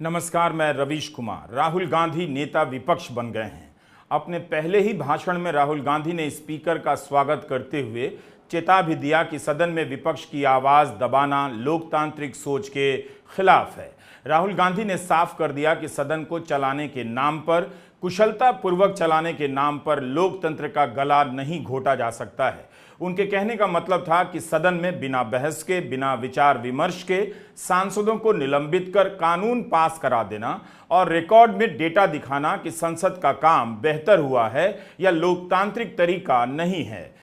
नमस्कार, मैं रवीश कुमार। राहुल गांधी नेता विपक्ष बन गए हैं। अपने पहले ही भाषण में राहुल गांधी ने स्पीकर का स्वागत करते हुए चेता भी दिया कि सदन में विपक्ष की आवाज दबाना लोकतांत्रिक सोच के खिलाफ है। राहुल गांधी ने साफ कर दिया कि सदन को चलाने के नाम पर, कुशलता पूर्वक चलाने के नाम पर लोकतंत्र का गला नहीं घोटा जा सकता है। उनके कहने का मतलब था कि सदन में बिना बहस के, बिना विचार विमर्श के सांसदों को निलंबित कर कानून पास करा देना और रिकॉर्ड में डेटा दिखाना कि संसद का काम बेहतर हुआ है या लोकतांत्रिक तरीका नहीं है।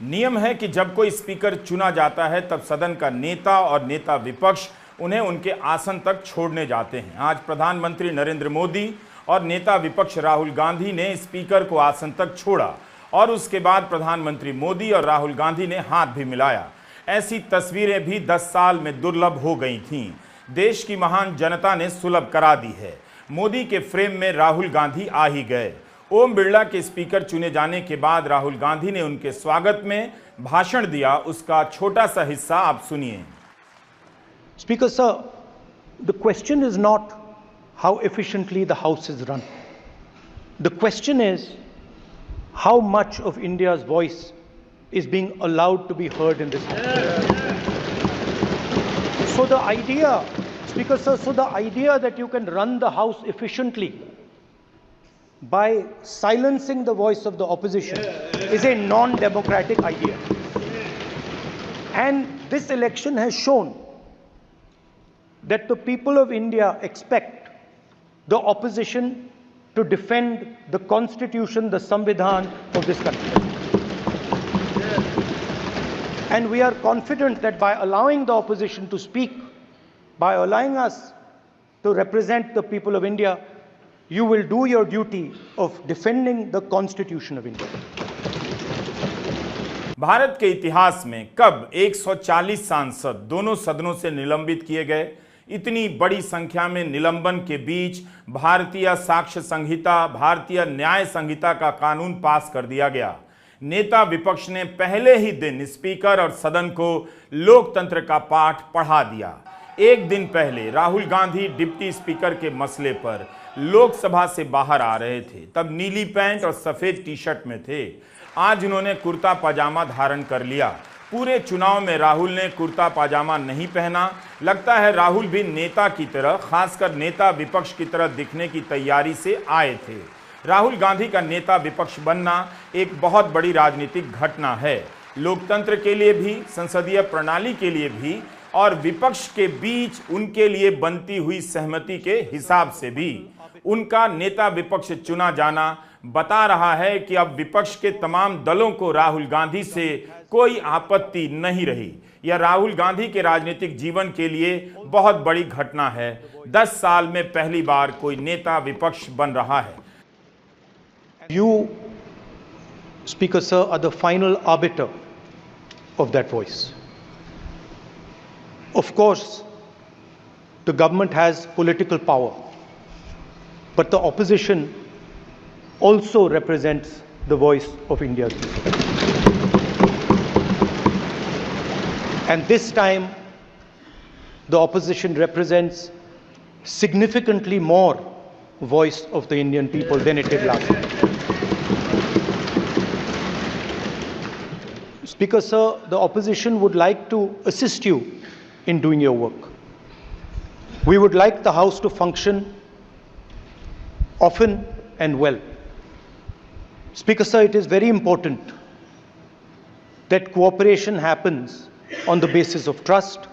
नियम है कि जब कोई स्पीकर चुना जाता है तब सदन का नेता और नेता विपक्ष उन्हें उनके आसन तक छोड़ने जाते हैं। आज प्रधानमंत्री नरेंद्र मोदी और नेता विपक्ष राहुल गांधी ने स्पीकर को आसन तक छोड़ा और उसके बाद प्रधानमंत्री मोदी और राहुल गांधी ने हाथ भी मिलाया। ऐसी तस्वीरें भी 10 साल में दुर्लभ हो गई थीं। देश की महान जनता ने सुलभ करा दी है। मोदी के फ्रेम में राहुल गांधी आ ही गए। ओम बिरला के स्पीकर चुने जाने के बाद राहुल गांधी ने उनके स्वागत में भाषण दिया। उसका छोटा सा हिस्सा आप सुनिए। Speaker sir, the question is not how efficiently the House is run. The question is how much of India's voice is being allowed to be heard in this House. So the idea, Speaker sir, that you can run the House efficiently by silencing the voice of the opposition is a non-democratic idea. And this election has shown that the people of India expect the opposition to defend the constitution, the Samvidhan of this country. And we are confident that by allowing the opposition to speak, by allowing us to represent the people of India, you will do your duty of defending the constitution of India. Bharat के इतिहास में कब 140 सांसद दोनों सदनों से निलंबित किए गए? इतनी बड़ी संख्या में निलंबन के बीच भारतीय साक्ष्य संहिता, भारतीय न्याय संहिता का कानून पास कर दिया गया। नेता विपक्ष ने पहले ही दिन स्पीकर और सदन को लोकतंत्र का पाठ पढ़ा दिया। एक दिन पहले राहुल गांधी डिप्टी स्पीकर के मसले पर लोकसभा से बाहर आ रहे थे, तब नीली पैंट और सफेद टी-शर्ट में थे। आज उन्होंने कुर्ता पजामा धारण कर लिया। पूरे चुनाव में राहुल ने कुर्ता पाजामा नहीं पहना। लगता है राहुल भी नेता की तरह, खासकर नेता विपक्ष की तरह दिखने की तैयारी से आए थे। राहुल गांधी का नेता विपक्ष बनना एक बहुत बड़ी राजनीतिक घटना है, लोकतंत्र के लिए भी, संसदीय प्रणाली के लिए भी और विपक्ष के बीच उनके लिए बनती हुई सहमति के हिसाब से भी। उनका नेता विपक्ष चुना जाना बता रहा है कि अब विपक्ष के तमाम दलों को राहुल गांधी से कोई आपत्ति नहीं रही। यह राहुल गांधी के राजनीतिक जीवन के लिए बहुत बड़ी घटना है। 10 साल में पहली बार कोई नेता विपक्ष बन रहा है। You, Speaker sir, are the final arbiter of that voice. Of course, the government has political power, but the opposition also represents the voice of India's people. And this time, the opposition represents significantly more voice of the Indian people than it did last time. Speaker sir, the opposition would like to assist you in doing your work. We would like the House to function often and well. Speaker sir, it is very important that cooperation happens on the basis of trust.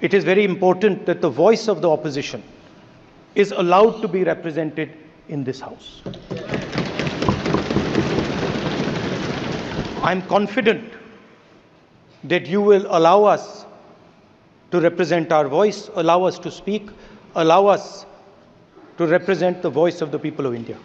It is very important that the voice of the opposition is allowed to be represented in this House. I am confident that you will allow us to represent our voice, allow us to speak, allow us to represent the voice of the people of India.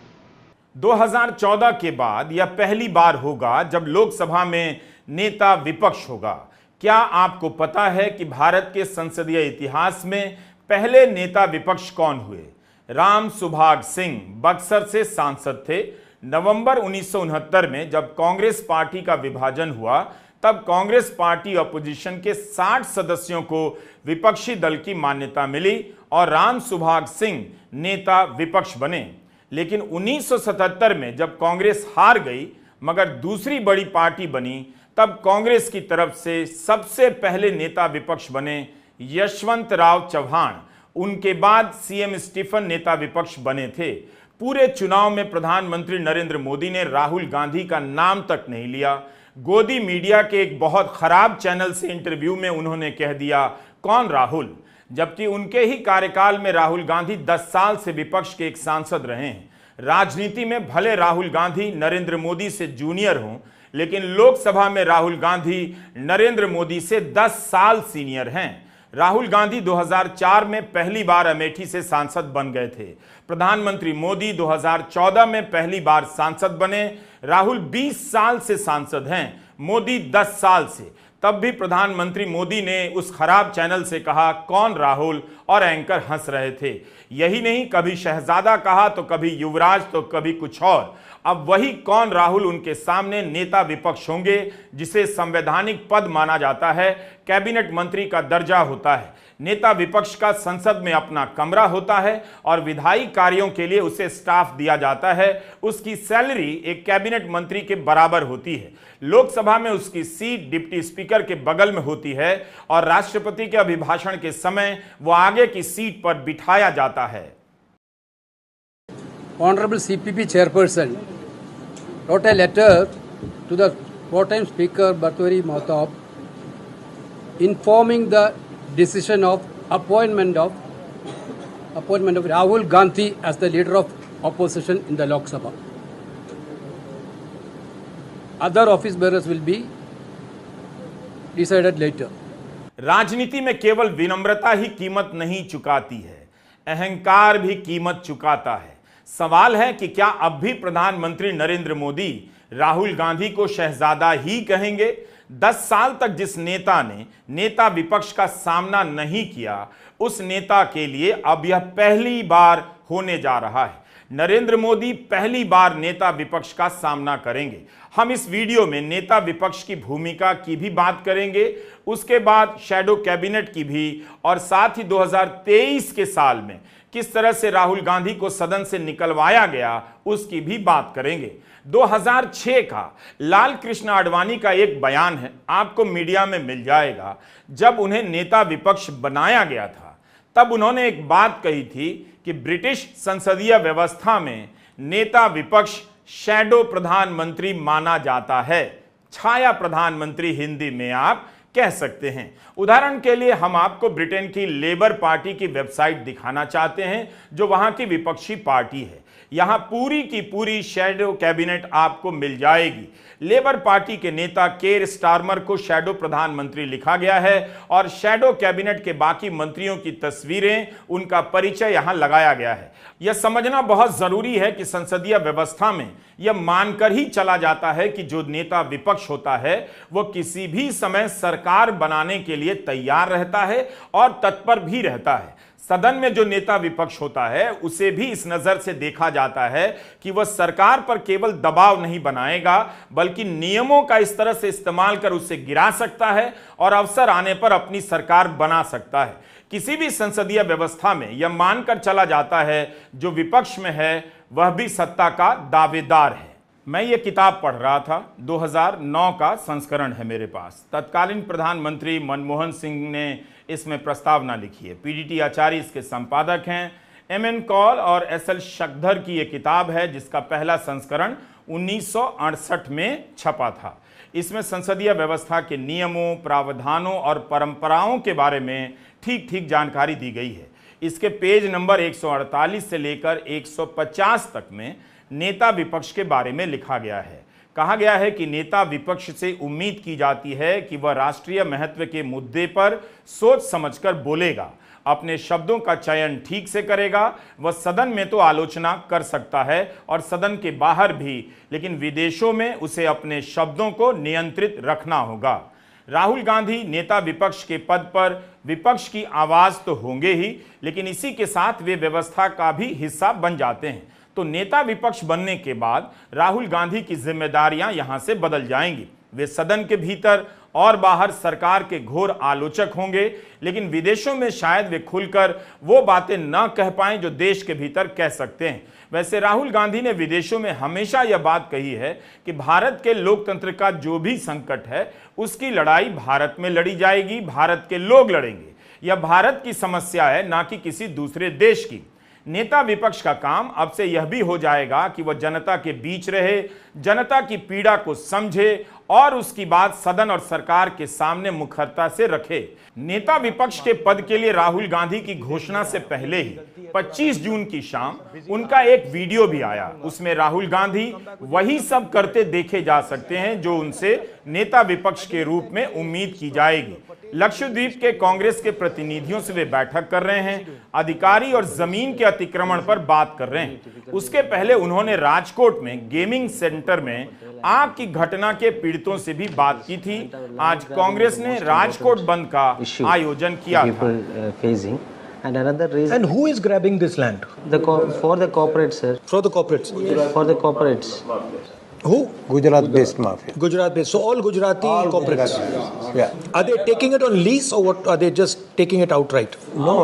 2014 के बाद यह पहली बार होगा जब लोकसभा में नेता विपक्ष होगा। क्या आपको पता है कि भारत के संसदीय इतिहास में पहले नेता विपक्ष कौन हुए? राम सुभाग सिंह बक्सर से सांसद थे। नवंबर 1969 में जब कांग्रेस पार्टी का विभाजन हुआ, तब कांग्रेस पार्टी अपोजिशन के 60 सदस्यों को विपक्षी दल की मान्यता मिली और राम सुभाग सिंह नेता विपक्ष बने। लेकिन 1977 में जब कांग्रेस हार गई मगर दूसरी बड़ी पार्टी बनी, तब कांग्रेस की तरफ से सबसे पहले नेता विपक्ष बने यशवंत राव चव्हाण। उनके बाद सीएम स्टीफन नेता विपक्ष बने थे। पूरे चुनाव में प्रधानमंत्री नरेंद्र मोदी ने राहुल गांधी का नाम तक नहीं लिया। गोदी मीडिया के एक बहुत खराब चैनल से इंटरव्यू में उन्होंने कह दिया, कौन राहुल, जबकि उनके ही कार्यकाल में राहुल गांधी 10 साल से विपक्ष के एक सांसद रहे हैं। राजनीति में भले राहुल गांधी नरेंद्र मोदी से जूनियर हों, लेकिन लोकसभा में राहुल गांधी नरेंद्र मोदी से 10 साल सीनियर हैं। राहुल गांधी 2004 में पहली बार अमेठी से सांसद बन गए थे। प्रधानमंत्री मोदी 2014 में पहली बार सांसद बने। राहुल 20 साल से सांसद हैं, मोदी 10 साल से। तब भी प्रधानमंत्री मोदी ने उस खराब चैनल से कहा, कौन राहुल, और एंकर हंस रहे थे। यही नहीं, कभी शहजादा कहा तो कभी युवराज तो कभी कुछ और। अब वही कौन राहुल उनके सामने नेता विपक्ष होंगे, जिसे संवैधानिक पद माना जाता है, कैबिनेट मंत्री का दर्जा होता है। नेता विपक्ष का संसद में अपना कमरा होता है और विधायी कार्यों के लिए उसे स्टाफ दिया जाता है। उसकी सैलरी एक कैबिनेट मंत्री के बराबर होती है। लोकसभा में उसकी सीट डिप्टी स्पीकर के बगल में होती है और राष्ट्रपति के अभिभाषण के समय वो आगे की सीट पर बिठाया जाता है। Honorable CPP Chairperson wrote a letter to the four-time Speaker Bhartwari Mahtab informing the decision of appointment of Rahul Gandhi as the leader of opposition in the Lok Sabha. Other office bearers will be decided later. राजनीति में केवल विनम्रता ही कीमत नहीं चुकाती है, अहंकार भी कीमत चुकाता है। सवाल है कि क्या अब भी प्रधानमंत्री नरेंद्र मोदी राहुल गांधी को शहजादा ही कहेंगे? 10 साल तक जिस नेता ने नेता विपक्ष का सामना नहीं किया, उस नेता के लिए अब यह पहली बार होने जा रहा है। नरेंद्र मोदी पहली बार नेता विपक्ष का सामना करेंगे। हम इस वीडियो में नेता विपक्ष की भूमिका की भी बात करेंगे, उसके बाद शैडो कैबिनेट की भी, और साथ ही 2023 के साल में किस तरह से राहुल गांधी को सदन से निकलवाया गया उसकी भी बात करेंगे। 2006 का लाल कृष्ण आडवाणी का एक बयान है, आपको मीडिया में मिल जाएगा। जब उन्हें नेता विपक्ष बनाया गया था, तब उन्होंने एक बात कही थी कि ब्रिटिश संसदीय व्यवस्था में नेता विपक्ष शैडो प्रधानमंत्री माना जाता है। छाया प्रधानमंत्री हिंदी में आप कह सकते हैं। उदाहरण के लिए हम आपको ब्रिटेन की लेबर पार्टी की वेबसाइट दिखाना चाहते हैं, जो वहां की विपक्षी पार्टी है। यहां पूरी की पूरी शैडो कैबिनेट आपको मिल जाएगी। लेबर पार्टी के नेता केर स्टारमर को शैडो प्रधानमंत्री लिखा गया है और शैडो कैबिनेट के बाकी मंत्रियों की तस्वीरें, उनका परिचय यहां लगाया गया है। यह समझना बहुत जरूरी है कि संसदीय व्यवस्था में यह मानकर ही चला जाता है कि जो नेता विपक्ष होता है वो किसी भी समय सरकार बनाने के लिए तैयार रहता है और तत्पर भी रहता है। सदन में जो नेता विपक्ष होता है उसे भी इस नजर से देखा जाता है कि वह सरकार पर केवल दबाव नहीं बनाएगा, बल्कि नियमों का इस तरह से इस्तेमाल कर उसे गिरा सकता है और अवसर आने पर अपनी सरकार बना सकता है। किसी भी संसदीय व्यवस्था में यह मानकर चला जाता है जो विपक्ष में है वह भी सत्ता का दावेदार है। मैं ये किताब पढ़ रहा था, 2009 का संस्करण है मेरे पास। तत्कालीन प्रधानमंत्री मनमोहन सिंह ने इसमें प्रस्तावना लिखी है। पीडीटी आचार्य इसके संपादक हैं। एमएन कौल और एसएल शक्धर की ये किताब है, जिसका पहला संस्करण 1968 में छपा था। इसमें संसदीय व्यवस्था के नियमों, प्रावधानों और परंपराओं के बारे में ठीक ठीक जानकारी दी गई है। इसके पेज नंबर 148 से लेकर 150 तक में नेता विपक्ष के बारे में लिखा गया है। कहा गया है कि नेता विपक्ष से उम्मीद की जाती है कि वह राष्ट्रीय महत्व के मुद्दे पर सोच समझकर बोलेगा, अपने शब्दों का चयन ठीक से करेगा। वह सदन में तो आलोचना कर सकता है और सदन के बाहर भी, लेकिन विदेशों में उसे अपने शब्दों को नियंत्रित रखना होगा। राहुल गांधी नेता विपक्ष के पद पर विपक्ष की आवाज तो होंगे ही, लेकिन इसी के साथ वे व्यवस्था का भी हिस्सा बन जाते हैं। तो नेता विपक्ष बनने के बाद राहुल गांधी की जिम्मेदारियां यहां से बदल जाएंगी। वे सदन के भीतर और बाहर सरकार के घोर आलोचक होंगे, लेकिन विदेशों में शायद वे खुलकर वो बातें न कह पाएं जो देश के भीतर कह सकते हैं। वैसे राहुल गांधी ने विदेशों में हमेशा यह बात कही है कि भारत के लोकतंत्र का जो भी संकट है उसकी लड़ाई भारत में लड़ी जाएगी, भारत के लोग लड़ेंगे। यह भारत की समस्या है, ना कि किसी दूसरे देश की। नेता विपक्ष का काम अब से यह भी हो जाएगा कि वह जनता के बीच रहे, जनता की पीड़ा को समझे और उसकी बात सदन और सरकार के सामने मुखरता से रखे। नेता विपक्ष के पद के लिए राहुल गांधी की घोषणा से पहले ही 25 जून की शाम उनका एक वीडियो भी आया। उसमें राहुल गांधी वही सब करते देखे जा सकते हैं जो उनसे नेता विपक्ष के रूप में उम्मीद की जाएगी। लक्षद्वीप के कांग्रेस के प्रतिनिधियों से वे बैठक कर रहे हैं, अधिकारी और जमीन के अतिक्रमण पर बात कर रहे हैं। उसके पहले उन्होंने राजकोट में गेमिंग सेंटर में आग की घटना के पीड़ितों से भी बात की थी। आज कांग्रेस ने राजकोट बंद का आयोजन किया था। And another reason. And who is grabbing this land? For the corporates, sir. For the corporates. For the corporates. Who? Gujarat-based mafia. Gujarat-based. So all Gujarati corporates. Yeah. Are they taking it on lease or what? Are they just taking it outright? No.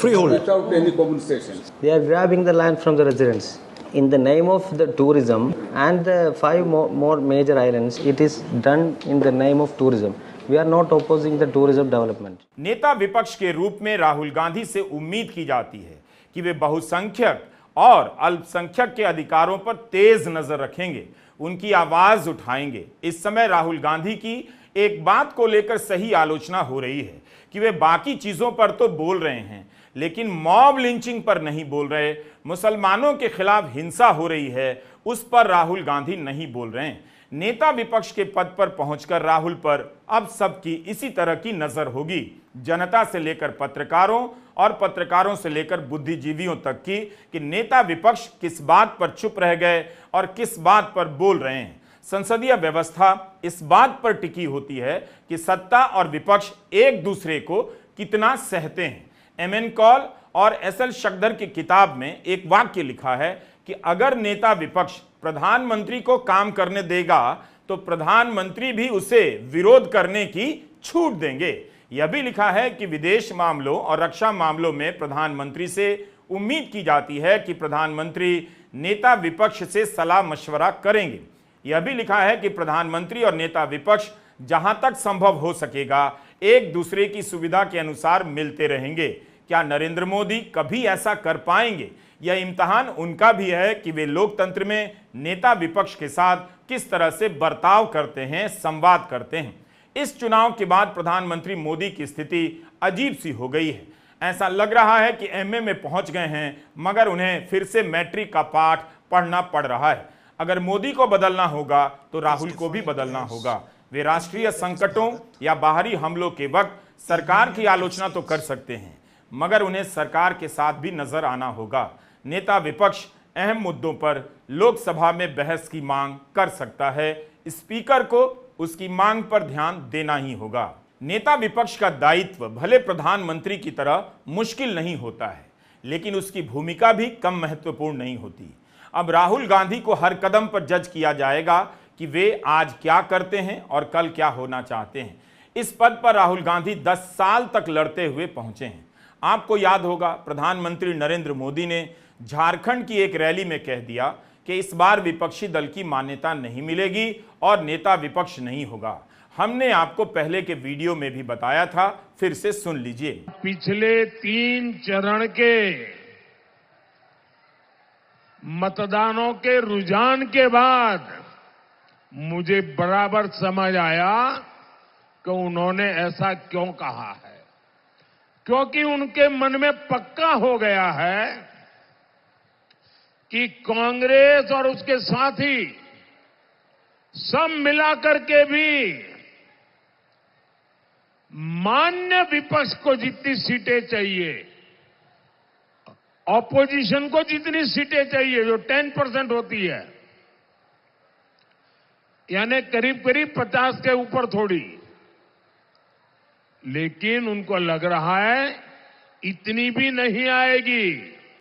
Freehold. Without any compensation. They are grabbing the land from the residents. In the name of the tourism and the 5 more major islands, it is done in the name of tourism. We are not opposing the tourism development. नेता विपक्ष के रूप में राहुल गांधी से उम्मीद की जाती है कि वे बहुसंख्यक और अल्पसंख्यक के अधिकारों पर तेज नजर रखेंगे, उनकी आवाज उठाएंगे। इस समय राहुल गांधी की एक बात को लेकर सही आलोचना हो रही है कि वे बाकी चीजों पर तो बोल रहे हैं, लेकिन मॉब लिंचिंग पर नहीं बोल रहे। मुसलमानों के खिलाफ हिंसा हो रही है, उस पर राहुल गांधी नहीं बोल रहे हैं। नेता विपक्ष के पद पर पहुंचकर राहुल पर अब सबकी इसी तरह की नजर होगी, जनता से लेकर पत्रकारों और पत्रकारों से लेकर बुद्धिजीवियों तक की, कि नेता विपक्ष किस बात पर चुप रह गए और किस बात पर बोल रहे हैं। संसदीय व्यवस्था इस बात पर टिकी होती है कि सत्ता और विपक्ष एक दूसरे को कितना सहते हैं। एमएन कौल और एसएल शक्दर की किताब में एक वाक्य लिखा है कि अगर नेता विपक्ष प्रधानमंत्री को काम करने देगा तो प्रधानमंत्री भी उसे विरोध करने की छूट देंगे। यह भी लिखा है कि विदेश मामलों और रक्षा मामलों में प्रधानमंत्री से उम्मीद की जाती है कि प्रधानमंत्री नेता विपक्ष से सलाह मशवरा करेंगे। यह भी लिखा है कि प्रधानमंत्री और नेता विपक्ष जहां तक संभव हो सकेगा एक दूसरे की सुविधा के अनुसार मिलते रहेंगे। क्या नरेंद्र मोदी कभी ऐसा कर पाएंगे? यह इम्तिहान उनका भी है कि वे लोकतंत्र में नेता विपक्ष के साथ किस तरह से बर्ताव करते हैं, संवाद करते हैं। इस चुनाव के बाद प्रधानमंत्री मोदी की स्थिति अजीब सी हो गई है। ऐसा लग रहा है कि एमए में पहुंच गए हैं, मगर उन्हें फिर से मैट्रिक का पाठ पढ़ना पड़ रहा है। अगर मोदी को बदलना होगा तो राहुल को भी बदलना होगा। वे राष्ट्रीय संकटों या बाहरी हमलों के वक्त सरकार की आलोचना तो कर सकते हैं, मगर उन्हें सरकार के साथ भी नजर आना होगा। नेता विपक्ष अहम मुद्दों पर लोकसभा में बहस की मांग कर सकता है। स्पीकर को उसकी मांग पर ध्यान देना ही होगा। नेता विपक्ष का दायित्व भले प्रधानमंत्री की तरह मुश्किल नहीं होता है, लेकिन उसकी भूमिका भी कम महत्वपूर्ण नहीं होती। अब राहुल गांधी को हर कदम पर जज किया जाएगा कि वे आज क्या करते हैं और कल क्या होना चाहते हैं। इस पद पर राहुल गांधी 10 साल तक लड़ते हुए पहुंचे हैं। आपको याद होगा, प्रधानमंत्री नरेंद्र मोदी ने झारखंड की एक रैली में कह दिया कि इस बार विपक्षी दल की मान्यता नहीं मिलेगी और नेता विपक्ष नहीं होगा। हमने आपको पहले के वीडियो में भी बताया था, फिर से सुन लीजिए। पिछले 3 चरण के मतदानों के रुझान के बाद मुझे बराबर समझ आया कि उन्होंने ऐसा क्यों कहा है, क्योंकि उनके मन में पक्का हो गया है कि कांग्रेस और उसके साथी सब मिलाकर के भी मान्य विपक्ष को जितनी सीटें चाहिए, ऑपोजिशन को जितनी सीटें चाहिए, जो 10% होती है, यानी करीब करीब 50 के ऊपर थोड़ी, लेकिन उनको लग रहा है इतनी भी नहीं आएगी।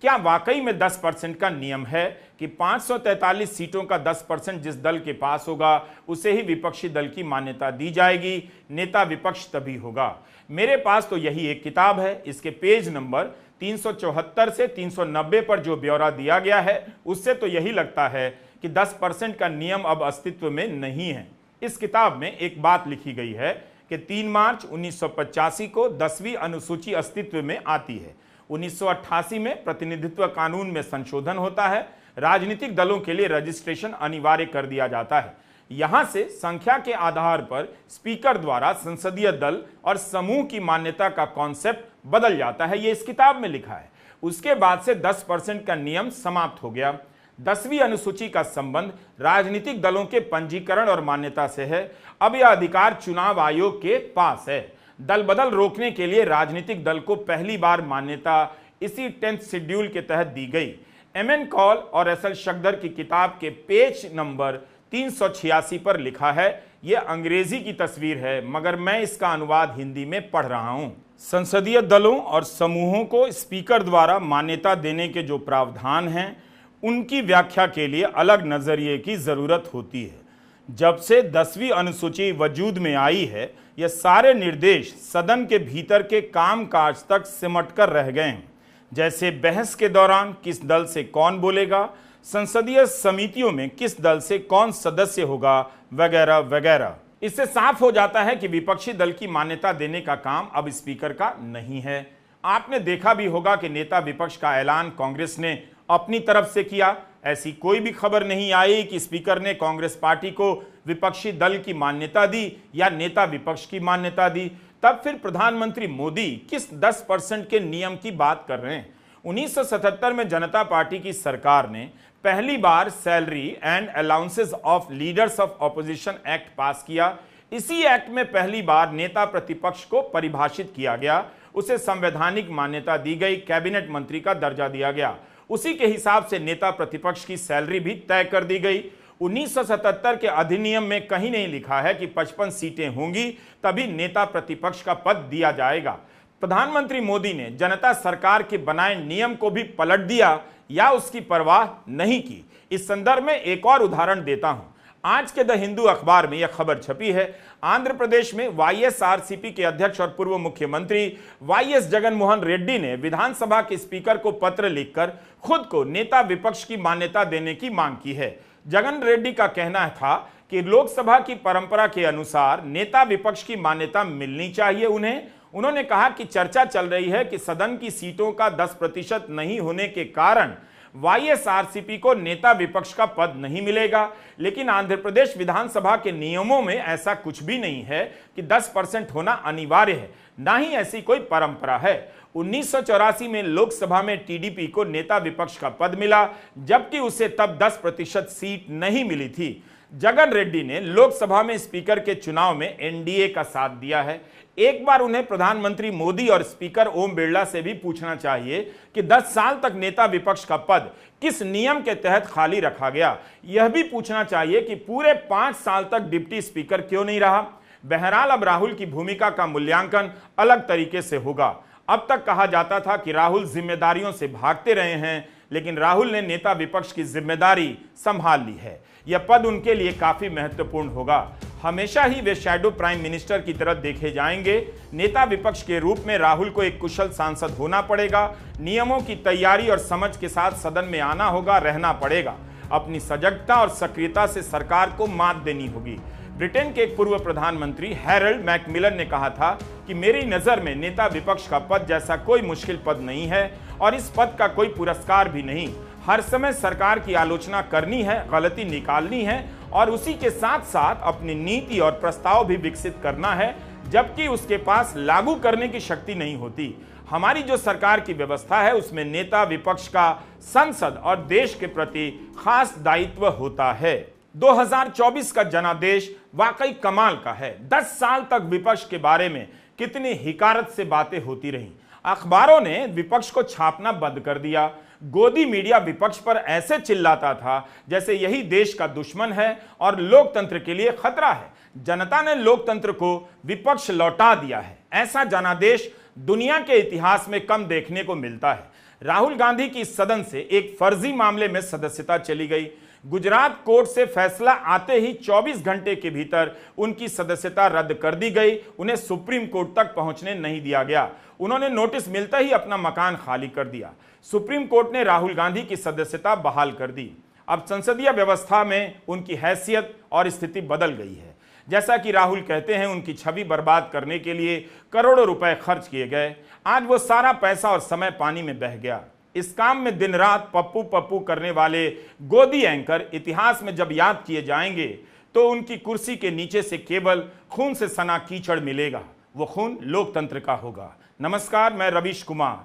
क्या वाकई में 10% का नियम है कि 543 सीटों का 10% जिस दल के पास होगा उसे ही विपक्षी दल की मान्यता दी जाएगी, नेता विपक्ष तभी होगा। मेरे पास तो यही एक किताब है, इसके पेज नंबर 374 से 390 पर जो ब्यौरा दिया गया है उससे तो यही लगता है कि 10% का नियम अब अस्तित्व में नहीं है। इस किताब में एक बात लिखी गई है कि 3 मार्च 1985 को 10वीं अनुसूची अस्तित्व में आती है। 1988 में प्रतिनिधित्व कानून में संशोधन होता है, राजनीतिक दलों के लिए रजिस्ट्रेशन अनिवार्य कर दिया जाता है। यहां से संख्या के आधार पर स्पीकर द्वारा संसदीय दल और समूह की मान्यता का कॉन्सेप्ट बदल जाता है, ये इस किताब में लिखा है। उसके बाद से 10% का नियम समाप्त हो गया। 10वीं अनुसूची का संबंध राजनीतिक दलों के पंजीकरण और मान्यता से है। अब यह अधिकार चुनाव आयोग के पास है। दल बदल रोकने के लिए राजनीतिक दल को पहली बार मान्यता इसी 10th शेड्यूल के तहत दी गई। एमएन कॉल और एसएल शक्दर की किताब के पेज नंबर 386 पर लिखा है, यह अंग्रेजी की तस्वीर है मगर मैं इसका अनुवाद हिंदी में पढ़ रहा हूं। संसदीय दलों और समूहों को स्पीकर द्वारा मान्यता देने के जो प्रावधान हैं उनकी व्याख्या के लिए अलग नजरिए की जरूरत होती है। जब से 10वीं अनुसूची वजूद में आई है, यह सारे निर्देश सदन के भीतर के कामकाज तक सिमट कर रह गए हैं, जैसे बहस के दौरान किस दल से कौन बोलेगा, संसदीय समितियों में किस दल से कौन सदस्य होगा, वगैरह वगैरह। इससे साफ हो जाता है कि विपक्षी दल की मान्यता देने का काम अब स्पीकर का नहीं है। आपने देखा भी होगा कि नेता विपक्ष का ऐलान कांग्रेस ने अपनी तरफ से किया। ऐसी कोई भी खबर नहीं आई कि स्पीकर ने कांग्रेस पार्टी को विपक्षी दल की मान्यता दी या नेता विपक्ष की मान्यता दी। तब फिर प्रधानमंत्री मोदी किस 10% के नियम की बात कर रहे हैं? 1977 में जनता पार्टी की सरकार ने पहली बार salary and allowances of leaders of opposition act pass किया। इसी एक्ट में पहली बार नेता प्रतिपक्ष को परिभाषित किया गया, उसे संवैधानिक मान्यता दी गई, कैबिनेट मंत्री का दर्जा दिया गया। उसी के हिसाब से नेता प्रतिपक्ष की सैलरी भी तय कर दी गई। 1977 के अधिनियम में कहीं नहीं लिखा है कि 55 सीटें होंगी तभी नेता प्रतिपक्ष का पद दिया जाएगा। प्रधानमंत्री मोदी ने जनता सरकार के बनाए नियम को भी पलट दिया या उसकी परवाह नहीं की। इस संदर्भ में एक और उदाहरण देता हूं। आज के द हिंदू अखबार में यह खबर छपी है, आंध्र प्रदेश में वाईएसआरसीपी के अध्यक्ष और पूर्व मुख्यमंत्री वाईएस जगनमोहन रेड्डी ने विधानसभा के स्पीकर को पत्र लिखकर खुद को नेता विपक्ष की मान्यता देने की मांग की है। जगन रेड्डी का कहना था कि लोकसभा की परंपरा के अनुसार नेता विपक्ष की मान्यता मिलनी चाहिए उन्हें। उन्होंने कहा कि चर्चा चल रही है कि सदन की सीटों का 10% नहीं होने के कारण वाईएसआरसीपी को नेता विपक्ष का पद नहीं मिलेगा, लेकिन आंध्र प्रदेश विधानसभा के नियमों में ऐसा कुछ भी नहीं है कि 10% होना अनिवार्य है, ना ही ऐसी कोई परंपरा है। 1984 में लोकसभा में टीडीपी को नेता विपक्ष का पद मिला, जबकि उसे तब 10% सीट नहीं मिली थी। जगन रेड्डी ने लोकसभा में स्पीकर के चुनाव में एनडीए का साथ दिया है। एक बार उन्हें प्रधानमंत्री मोदी और स्पीकर ओम बिरला से भी पूछना चाहिए कि 10 साल तक नेता विपक्ष का पद किस नियम के तहत खाली रखा गया। यह भी पूछना चाहिए कि पूरे 5 साल तक डिप्टी स्पीकर क्यों नहीं रहा। बहरहाल अब राहुल की भूमिका का मूल्यांकन अलग तरीके से होगा। अब तक कहा जाता था कि राहुल जिम्मेदारियों से भागते रहे हैं, लेकिन राहुल ने नेता विपक्ष की जिम्मेदारी संभाल ली है। यह पद उनके लिए काफी महत्वपूर्ण होगा। हमेशा ही वे शैडो प्राइम मिनिस्टर की तरह देखे जाएंगे। नेता विपक्ष के रूप में राहुल को एक कुशल सांसद होना पड़ेगा, नियमों की तैयारी और समझ के साथ सदन में आना होगा, रहना पड़ेगा। अपनी सजगता और सक्रियता से सरकार को मात देनी होगी। ब्रिटेन के एक पूर्व प्रधानमंत्री हैरोल्ड मैकमिलन ने कहा था कि मेरी नजर में नेता विपक्ष का पद जैसा कोई मुश्किल पद नहीं है और इस पद का कोई पुरस्कार भी नहीं। हर समय सरकार की आलोचना करनी है, गलती निकालनी है और उसी के साथ साथ अपनी नीति और प्रस्ताव भी विकसित करना है, जबकि उसके पास लागू करने की शक्ति नहीं होती। हमारी जो सरकार की व्यवस्था है उसमें नेता विपक्ष का संसद और देश के प्रति खास दायित्व होता है। 2024 का जनादेश वाकई कमाल का है। 10 साल तक विपक्ष के बारे में कितनी हिकारत से बातें होती रहीं। अखबारों ने विपक्ष को छापना बंद कर दिया। गोदी मीडिया विपक्ष पर ऐसे चिल्लाता था जैसे यही देश का दुश्मन है और लोकतंत्र के लिए खतरा है। जनता ने लोकतंत्र को विपक्ष लौटा दिया है। ऐसा जनादेश दुनिया के इतिहास में कम देखने को मिलता है। राहुल गांधी की इस सदन से एक फर्जी मामले में सदस्यता चली गई। गुजरात कोर्ट से फैसला आते ही 24 घंटे के भीतर उनकी सदस्यता रद्द कर दी गई। उन्हें सुप्रीम कोर्ट तक पहुंचने नहीं दिया गया। उन्होंने नोटिस मिलते ही अपना मकान खाली कर दिया। सुप्रीम कोर्ट ने राहुल गांधी की सदस्यता बहाल कर दी। अब संसदीय व्यवस्था में उनकी हैसियत और स्थिति बदल गई है। जैसा कि राहुल कहते हैं, उनकी छवि बर्बाद करने के लिए करोड़ों रुपए खर्च किए गए। आज वो सारा पैसा और समय पानी में बह गया। इस काम में दिन रात पप्पू पप्पू करने वाले गोदी एंकर इतिहास में जब याद किए जाएंगे तो उनकी कुर्सी के नीचे से केवल खून से सना कीचड़ मिलेगा। वो खून लोकतंत्र का होगा। नमस्कार, मैं रवीश कुमार।